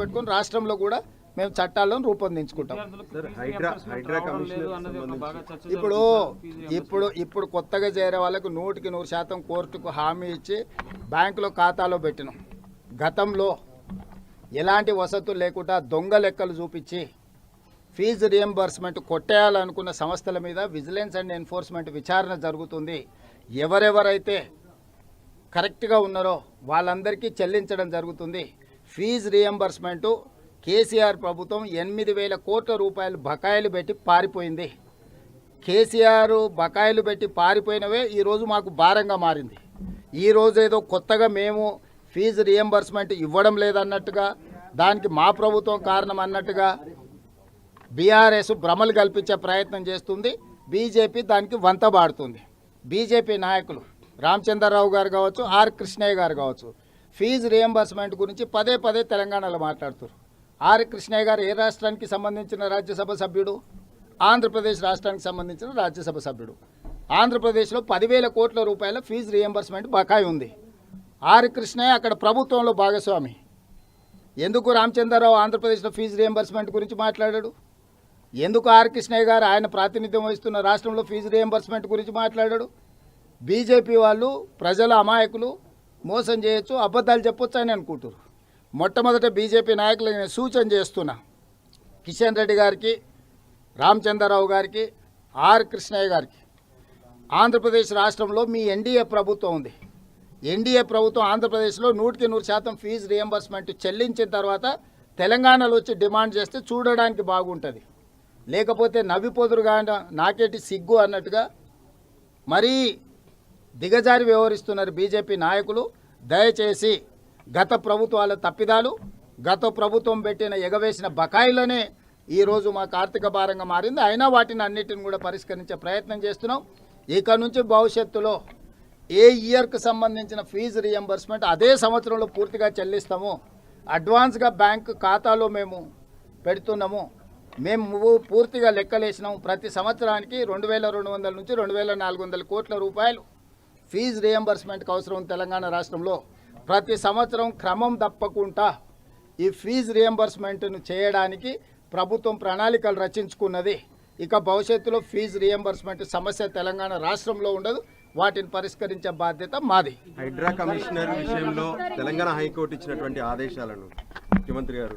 పెట్టుకొని రాష్ట్రంలో కూడా మేము చట్టాలను రూపొందించుకుంటాం. ఇప్పుడు కొత్తగా చేరే వాళ్ళకు 100% కోర్టుకు హామీ ఇచ్చి బ్యాంకులో ఖాతాలో పెట్టినాం. గతంలో ఎలాంటి వసతులు లేకుండా దొంగ లెక్కలు చూపించి ఫీజు రియంబర్స్మెంట్ కొట్టేయాలనుకున్న సంస్థల మీద విజిలెన్స్ అండ్ ఎన్ఫోర్స్మెంట్ విచారణ జరుగుతుంది. ఎవరెవరైతే కరెక్ట్గా ఉన్నారో వాళ్ళందరికీ చెల్లించడం జరుగుతుంది. ఫీజు రియంబర్స్మెంటు కేసీఆర్ ప్రభుత్వం 8,000 కోట్ల రూపాయలు బకాయిలు పెట్టి పారిపోయింది. కేసీఆర్ బకాయిలు పెట్టి పారిపోయినవే ఈరోజు మాకు భారంగా మారింది. ఈరోజు ఏదో కొత్తగా మేము ఫీజు రియంబర్స్మెంట్ ఇవ్వడం లేదన్నట్టుగా, దానికి మా ప్రభుత్వం కారణం అన్నట్టుగా బీఆర్ఎస్ భ్రమలు కల్పించే ప్రయత్నం చేస్తుంది. బీజేపీ దానికి వంతబాడుతుంది. బీజేపీ నాయకులు రామచంద్రరావు గారు కావచ్చు, ఆర్ కృష్ణయ్య గారు కావచ్చు, ఫీజు రియంబర్స్మెంట్ గురించి పదే పదే తెలంగాణలో మాట్లాడుతారు. ఆర్ కృష్ణయ్య గారు ఏ రాష్ట్రానికి సంబంధించిన రాజ్యసభ సభ్యుడు? ఆంధ్రప్రదేశ్ రాష్ట్రానికి సంబంధించిన రాజ్యసభ సభ్యుడు. ఆంధ్రప్రదేశ్లో 10,000 కోట్ల రూపాయల ఫీజు రియంబర్స్మెంట్ బకాయి ఉంది. ఆర్ కృష్ణయ్య అక్కడ ప్రభుత్వంలో భాగస్వామి. ఎందుకు రామచంద్రరావు ఆంధ్రప్రదేశ్లో ఫీజు రియంబర్స్మెంట్ గురించి మాట్లాడాడు? ఎందుకు ఆర్ కృష్ణయ్య గారు ఆయన ప్రాతినిధ్యం వహిస్తున్న రాష్ట్రంలో ఫీజు రియంబర్స్మెంట్ గురించి మాట్లాడాడు? బీజేపీ వాళ్ళు ప్రజల అమాయకులు, మోసం చేయొచ్చు, అబద్ధాలు చెప్పొచ్చు అని అనుకుంటారు. మొట్టమొదట బీజేపీ నాయకులు నేను సూచన చేస్తున్నా, కిషన్ రెడ్డి గారికి, రామచంద్రరావు గారికి, ఆర్ కృష్ణయ్య గారికి, ఆంధ్రప్రదేశ్ రాష్ట్రంలో మీ ఎన్డీఏ ప్రభుత్వం ఉంది. ఎన్డీఏ ప్రభుత్వం ఆంధ్రప్రదేశ్లో 100% ఫీజు రియంబర్స్మెంట్ చెల్లించిన తర్వాత తెలంగాణలో వచ్చి డిమాండ్ చేస్తే చూడడానికి బాగుంటుంది. లేకపోతే నవ్విపోదురుగా నాకేటి సిగ్గు అన్నట్టుగా మరీ దిగజారి వ్యవహరిస్తున్నారు బీజేపీ నాయకులు. దయచేసి గత ప్రభుత్వాల తప్పిదాలు, గత ప్రభుత్వం పెట్టిన ఎగవేసిన బకాయిలనే ఈరోజు మాకు ఆర్థిక భారంగా మారింది. అయినా వాటిని అన్నిటిని కూడా పరిష్కరించే ప్రయత్నం చేస్తున్నాం. ఇక నుంచి భవిష్యత్తులో ఏ ఇయర్కి సంబంధించిన ఫీజు రియంబర్స్మెంట్ అదే సంవత్సరంలో పూర్తిగా చెల్లిస్తాము. అడ్వాన్స్గా బ్యాంకు ఖాతాలో మేము పెడుతున్నాము. మేము పూర్తిగా లెక్కలేసినాము. ప్రతి సంవత్సరానికి 2,200 నుంచి 2,400 కోట్ల రూపాయలు ఫీజు రియంబర్స్మెంట్కి అవసరం తెలంగాణ రాష్ట్రంలో. ప్రతి సంవత్సరం క్రమం తప్పకుండా ఈ ఫీజు రియంబర్స్మెంట్ను చేయడానికి ప్రభుత్వం ప్రణాళికలు రచించుకున్నది. ఇక భవిష్యత్తులో ఫీజు రియంబర్స్మెంట్ సమస్య తెలంగాణ రాష్ట్రంలో ఉండదు. వాటిని పరిష్కరించే బాధ్యత మాది. హైడ్రా కమిషనర్ విషయంలో తెలంగాణ హైకోర్టు ఇచ్చినటువంటి ఆదేశాలను ముఖ్యమంత్రి గారు